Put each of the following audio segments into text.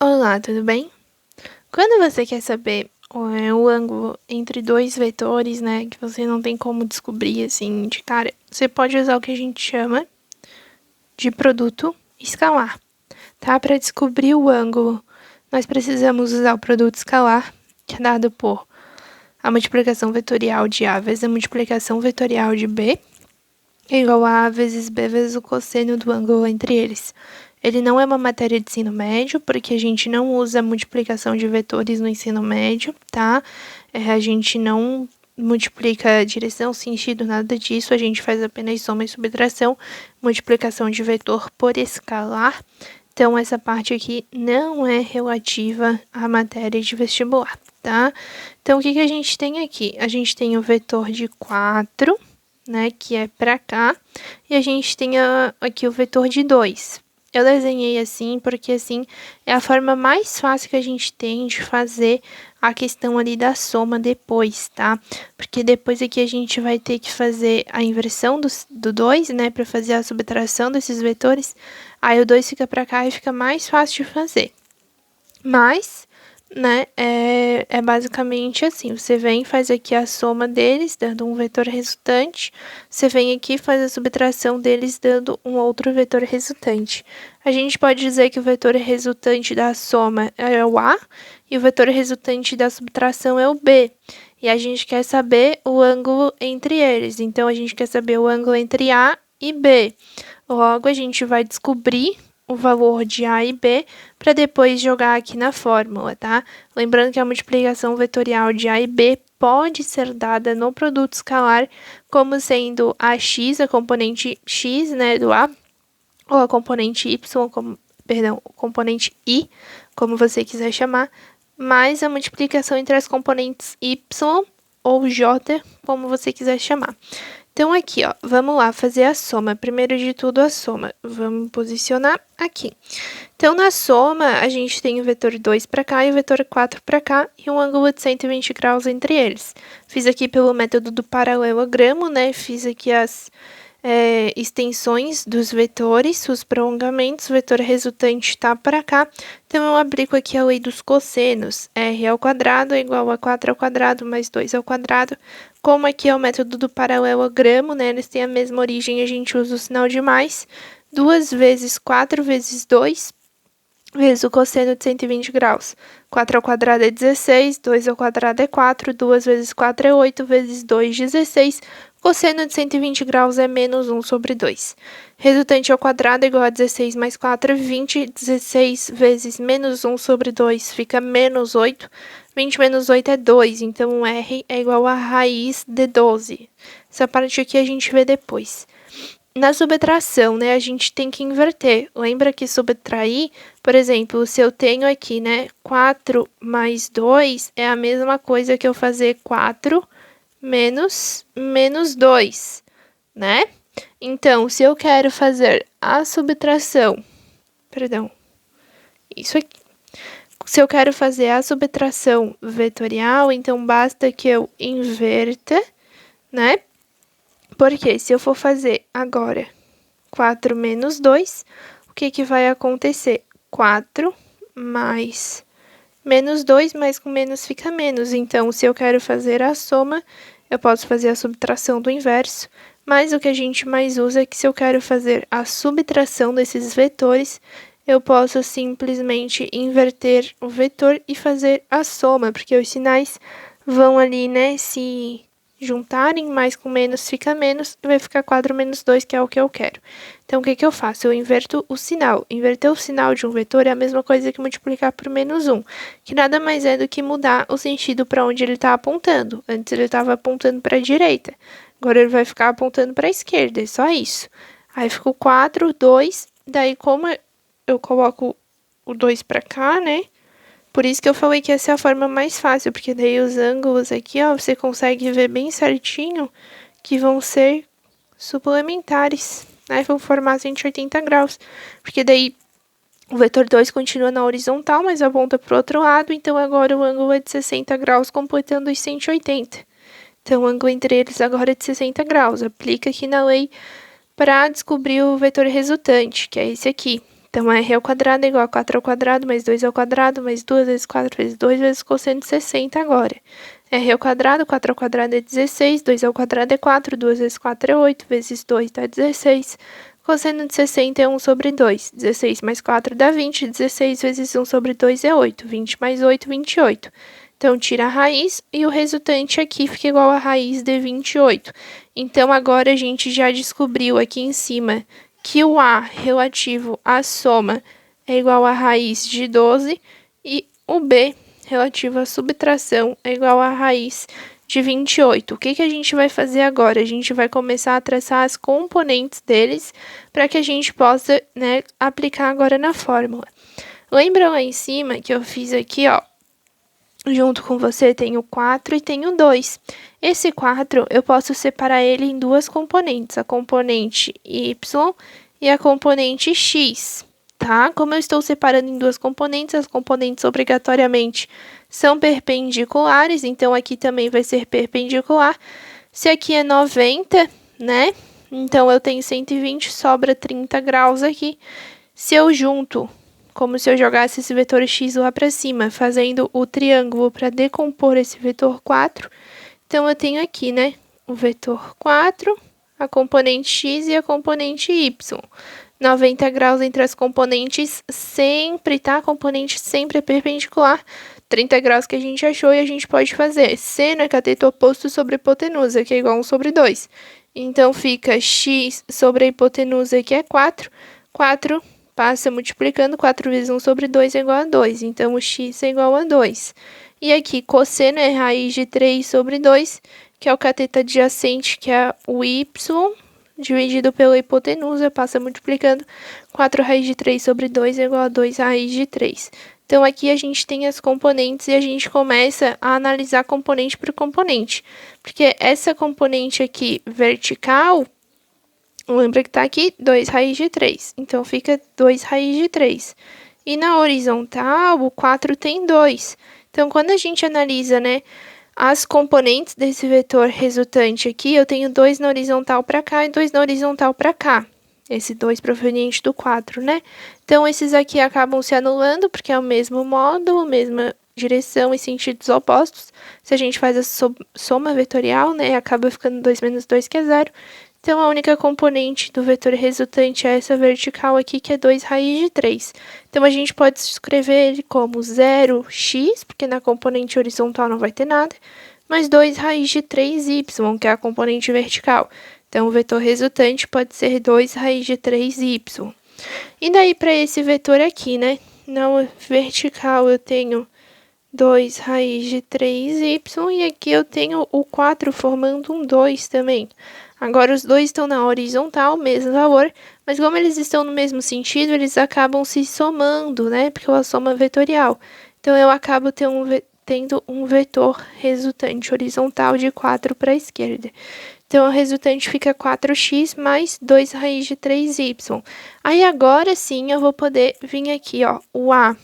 Olá, tudo bem? Quando você quer saber o ângulo entre dois vetores, né, que você não tem como descobrir assim de cara, você pode usar o que a gente chama de produto escalar, tá? Para descobrir o ângulo, nós precisamos usar o produto escalar, que é dado por a multiplicação vetorial de A vezes a multiplicação vetorial de B, é igual a A vezes B vezes o cosseno do ângulo entre eles. Ele não é uma matéria de ensino médio, porque a gente não usa multiplicação de vetores no ensino médio, tá? A gente não multiplica direção, sentido, nada disso. A gente faz apenas soma e subtração, multiplicação de vetor por escalar. Então, essa parte aqui não é relativa à matéria de vestibular, tá? Então, o que a gente tem aqui? A gente tem o vetor de 4, né, que é para cá, e a gente tem aqui o vetor de 2. Eu desenhei assim porque assim é a forma mais fácil que a gente tem de fazer a questão ali da soma depois, tá? Porque depois aqui a gente vai ter que fazer a inversão do 2, né, para fazer a subtração desses vetores. Aí o 2 fica para cá e fica mais fácil de fazer. Mas, né, é basicamente assim, você vem, faz aqui a soma deles, dando um vetor resultante, você vem aqui e faz a subtração deles, dando um outro vetor resultante. A gente pode dizer que o vetor resultante da soma é o A, e o vetor resultante da subtração é o B. E a gente quer saber o ângulo entre eles, então a gente quer saber o ângulo entre A e B. Logo, a gente vai descobrir o valor de A e B para depois jogar aqui na fórmula, tá? Lembrando que a multiplicação vetorial de A e B pode ser dada no produto escalar como sendo AX, a componente X, né, do A, ou a componente Y, o componente I, como você quiser chamar, mais a multiplicação entre as componentes Y ou J, como você quiser chamar. Então, aqui, ó, vamos lá fazer a soma. Primeiro de tudo, a soma. Vamos posicionar aqui. Então, na soma, a gente tem o vetor 2 para cá e o vetor 4 para cá e um ângulo de 120 graus entre eles. Fiz aqui pelo método do paralelogramo, né? Fiz aqui as extensões dos vetores, os prolongamentos, o vetor resultante está para cá. Então, eu aplico aqui a lei dos cossenos. R ao quadrado é igual a 4 ao quadrado mais 2 ao quadrado. Como aqui é o método do paralelogramo, né? Eles têm a mesma origem, a gente usa o sinal de mais. 2 vezes 4 vezes 2 vezes o cosseno de 120 graus. 4 ao quadrado é 16, 2 ao quadrado é 4, 2 vezes 4 é 8, vezes 2, 16. Cosseno de 120 graus é menos 1 sobre 2. Resultante ao quadrado é igual a 16 mais 4, 20. 16 vezes menos 1 sobre 2 fica menos 8. 20 menos 8 é 2, então R é igual a raiz de 12. Essa parte aqui a gente vê depois. Na subtração, né, a gente tem que inverter. Lembra que subtrair, por exemplo, se eu tenho aqui, né, 4 mais 2 é a mesma coisa que eu fazer 4 menos 2, né? Então, se eu quero fazer a subtração, isso aqui. Se eu quero fazer a subtração vetorial, então basta que eu inverta, né? Porque se eu for fazer agora 4 menos 2, o que vai acontecer? 4 mais menos 2, mais com menos fica menos. Então, se eu quero fazer a soma, eu posso fazer a subtração do inverso, mas o que a gente mais usa é que se eu quero fazer a subtração desses vetores, eu posso simplesmente inverter o vetor e fazer a soma, porque os sinais vão ali, né, se juntarem, mais com menos fica menos, e vai ficar 4 menos 2, que é o que eu quero. Então, o que eu faço? Eu inverto o sinal. Inverter o sinal de um vetor é a mesma coisa que multiplicar por menos 1, que nada mais é do que mudar o sentido para onde ele está apontando. Antes ele estava apontando para a direita, agora ele vai ficar apontando para a esquerda, é só isso. Aí ficou 4, 2, daí como eu coloco o 2 para cá, né? Por isso que eu falei que essa é a forma mais fácil, porque daí os ângulos aqui, ó, você consegue ver bem certinho que vão ser suplementares, né? Vão formar 180 graus, porque daí o vetor 2 continua na horizontal, mas aponta para o outro lado, então agora o ângulo é de 60 graus, completando os 180. Então, o ângulo entre eles agora é de 60 graus. Aplica aqui na lei para descobrir o vetor resultante, que é esse aqui. Então, r ao quadrado é igual a 4 ao quadrado, mais 2 ao quadrado, mais 2 vezes 4 vezes 2 vezes cosseno de 60 agora. R ao quadrado, 4 ao quadrado é 16, 2 ao quadrado é 4, 2 vezes 4 é 8, vezes 2 dá 16. Cosseno de 60 é 1 sobre 2. 16 mais 4 dá 20, 16 vezes 1 sobre 2 é 8. 20 mais 8, 28. Então, tira a raiz e o resultante aqui fica igual a raiz de 28. Então, agora a gente já descobriu aqui em cima que o A relativo à soma é igual a raiz de 12 e o B relativo à subtração é igual a raiz de 28. O que a gente vai fazer agora? A gente vai começar a traçar as componentes deles para que a gente possa, né, aplicar agora na fórmula. Lembra lá em cima que eu fiz aqui, ó, junto com você tem o 4 e tem o 2. Esse 4 eu posso separar ele em duas componentes, a componente y e a componente x, tá? Como eu estou separando em duas componentes, as componentes obrigatoriamente são perpendiculares, então aqui também vai ser perpendicular. Se aqui é 90, né? Então eu tenho 120, sobra 30 graus aqui. Se eu junto, como se eu jogasse esse vetor x lá para cima, fazendo o triângulo para decompor esse vetor 4, então eu tenho aqui, né, o vetor 4, a componente x e a componente y. 90 graus entre as componentes sempre, tá? A componente sempre é perpendicular. 30 graus que a gente achou e a gente pode fazer seno é cateto oposto sobre hipotenusa, que é igual a 1 sobre 2. Então, fica x sobre a hipotenusa, que é 4. 4 passa multiplicando, 4 vezes 1 sobre 2 é igual a 2. Então, o x é igual a 2. E aqui, cosseno é raiz de 3 sobre 2, que é o cateto adjacente, que é o y, dividido pela hipotenusa, passa multiplicando. 4 raiz de 3 sobre 2 é igual a 2 raiz de 3. Então, aqui a gente tem as componentes e a gente começa a analisar componente por componente. Porque essa componente aqui vertical, lembra que está aqui 2 raiz de 3. Então, fica 2 raiz de 3. E na horizontal, o 4 tem 2. Então, quando a gente analisa, né, as componentes desse vetor resultante aqui, eu tenho 2 na horizontal para cá e 2 na horizontal para cá. Esse 2 proveniente do 4, né? Então, esses aqui acabam se anulando, porque é o mesmo módulo, mesma direção e sentidos opostos. Se a gente faz a soma vetorial, né, acaba ficando 2 menos 2, que é 0. Então, a única componente do vetor resultante é essa vertical aqui, que é 2 raiz de 3. Então, a gente pode escrever ele como 0x, porque na componente horizontal não vai ter nada, mais 2 raiz de 3y, que é a componente vertical. Então, o vetor resultante pode ser 2 raiz de 3y. E daí, para esse vetor aqui, né? Na vertical, eu tenho 2 raiz de 3y, e aqui eu tenho o 4 formando um 2 também. Agora, os dois estão na horizontal, mesmo valor, mas como eles estão no mesmo sentido, eles acabam se somando, né? Porque é uma soma vetorial. Então, eu acabo tendo um vetor resultante horizontal de 4 para a esquerda. Então, o resultante fica 4x mais 2 raiz de 3y. Aí, agora sim, eu vou poder vir aqui, ó, o A,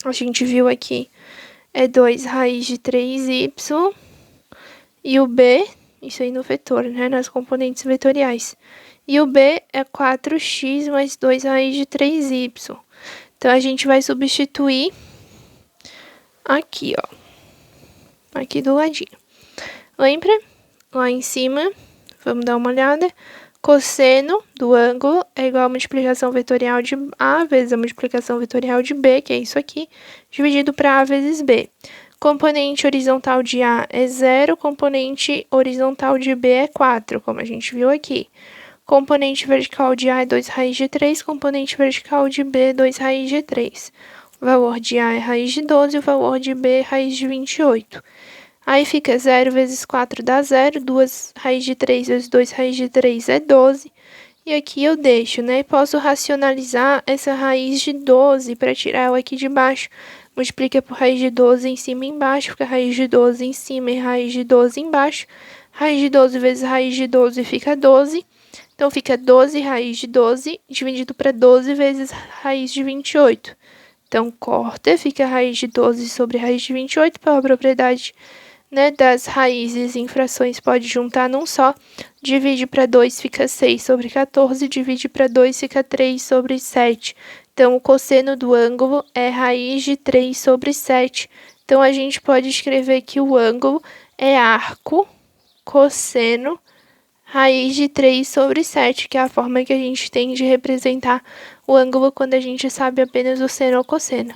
a gente viu aqui, é 2 raiz de 3y, e o B, isso aí no vetor, né, nas componentes vetoriais. E o B é 4x mais 2 raiz de 3y. Então, a gente vai substituir aqui, ó, aqui do ladinho. Lembra? Lá em cima, vamos dar uma olhada. Cosseno do ângulo é igual a multiplicação vetorial de A vezes a multiplicação vetorial de B, que é isso aqui, dividido para A vezes B. Componente horizontal de A é 0, componente horizontal de B é 4, como a gente viu aqui. Componente vertical de A é 2 raiz de 3, componente vertical de B é 2 raiz de 3. O valor de A é raiz de 12, o valor de B é raiz de 28. Aí fica 0 vezes 4 dá 0, 2 raiz de 3 vezes 2 raiz de 3 é 12. E aqui eu deixo, né? Posso racionalizar essa raiz de 12 para tirar ela aqui de baixo. Multiplica por raiz de 12 em cima e embaixo, fica raiz de 12 em cima e raiz de 12 embaixo. Raiz de 12 vezes raiz de 12 fica 12. Então, fica 12 raiz de 12 dividido para 12 vezes raiz de 28. Então, corta, fica raiz de 12 sobre raiz de 28 pela propriedade né, das raízes em frações pode juntar num só. Divide para 2 fica 6 sobre 14, divide para 2 fica 3 sobre 7. Então, o cosseno do ângulo é raiz de 3 sobre 7. Então, a gente pode escrever que o ângulo é arco cosseno raiz de 3 sobre 7, que é a forma que a gente tem de representar o ângulo quando a gente sabe apenas o seno ou cosseno.